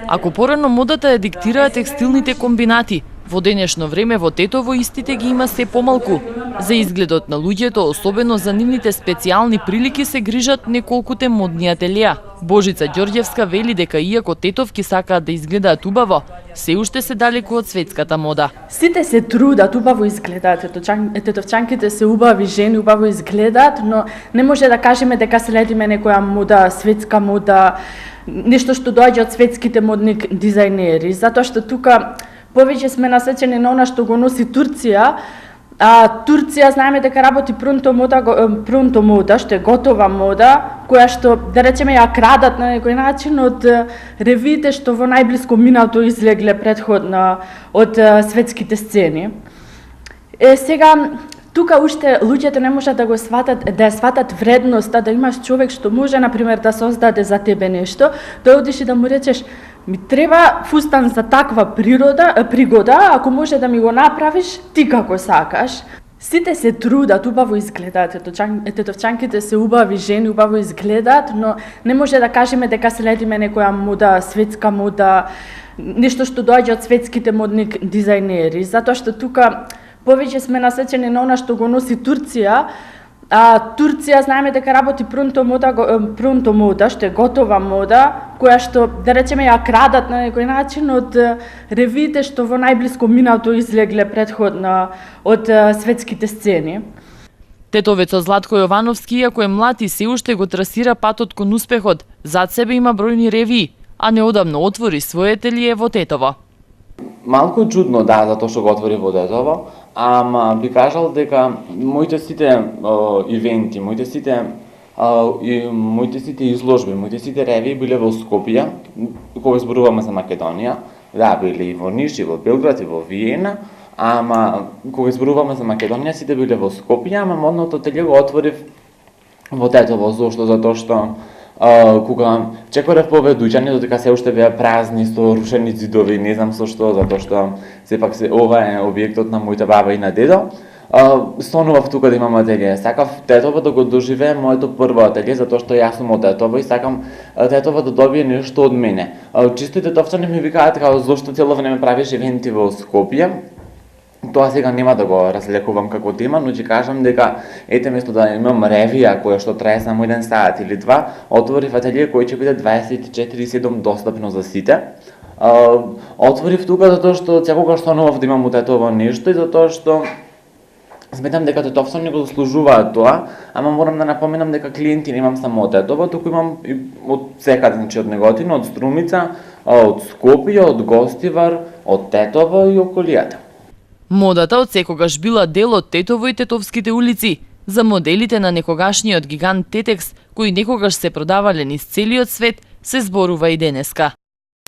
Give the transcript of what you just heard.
Ако порано модата ја диктираа текстилните комбинати, во денешно време во Тетово истите ги има се помалку. За изгледот на луѓето, особено за нивните специјални прилики, се грижат неколкуте модни ателија. Божица Ѓорѓевска вели дека иако тетовки сакаат да изгледаат убаво, се уште се далеку од светската мода. Сите се трудат, убаво изгледаат, тетовчанките се убави жени, убаво изгледаат, но не може да кажеме дека следиме некоја мода, светска мода, нешто што доаѓа од светските модни дизајнери, затоа што тука повеќе сме насечени на она што го носи Турција, а Турција знаеме дека работи пронто мода, што е готова мода, која што, да речеме, ја крадат на некој начин од ревиите што во најблиско минато излегле претходно од светските сцени. Сега, тука уште луѓето не можат да го сватат, да ја сватат вредноста, да имаш човек што може, например, да создаде за тебе нешто, да одиш и да му речеш: ми треба фустан за таква пригода, ако може да ми го направиш ти како сакаш. Сите се трудат, убаво изгледаат, тетовчанките се убави жени, убаво изгледаат, но не може да кажеме дека следиме некоја мода, светска мода, нешто што доаѓа од светските модни дизајнери, затоа што тука повеќе сме насечени на она што го носи Турција, а Турција знаеме дека работи пронто мода, што е готова мода, која што, да речеме, ја крадат на некој начин од ревиите што во најблиско минато излегле претходно од светските сцени. Тетовецот Златко Јовановски, иако е млад и се уште го трасира патот кон успехот, зад себе има бројни ревии, а неодамно отвори своје ателие во Тетово. Малку чудно, да, затоа што го отвори во Тетово, ама би кажал дека моите сите ивенти, моите сите изложби, моите сите ревии биле во Скопје, кога зборуваме за Македонија, да, биле и во Ниш, и во Белград, и во Виена, ама кога зборуваме за Македонија, сите биле во Скопје, ама модното ателие го отворив во Тетово, зошто? Затоа што кога чекорев поведуѓање, додека се уште беа празни со рушени ѕидови, не знам со што, затоа што сепак ова е објектот на мојата баба и на дедо, сонував тука да имам ателие. Сакав Тетово да го доживеем моето прво ателие, затоа што јас сум од Тетово и сакам Тетово да добие нешто од мене. Чисто тетовчани ми викаат како зошто цело време правиш ивенти во Скопје. Тоа сега нема да го разлекувам како тема, но ќе кажам дека ете место да имам ревија која што трае само 1 сат или 2, отворив ателие кој ќе биде 24/7 достапно за сите. Отворив тука затоа што секогаш сонував да имам од Тетово нешто и затоа што сметам дека тетовцани го заслужуваат тоа, ама морам да напоменам дека клиенти немам само од Тетово, туку имам и од секаде, значи од Неготино, од Струмица, од Скопје, од Гостивар, од Тетово и околијата. Модата од секогаш била дел од Тетово и тетовските улици. За моделите на некогашниот гигант Тетекс, кои некогаш се продавале низ целиот свет, се зборува и денеска.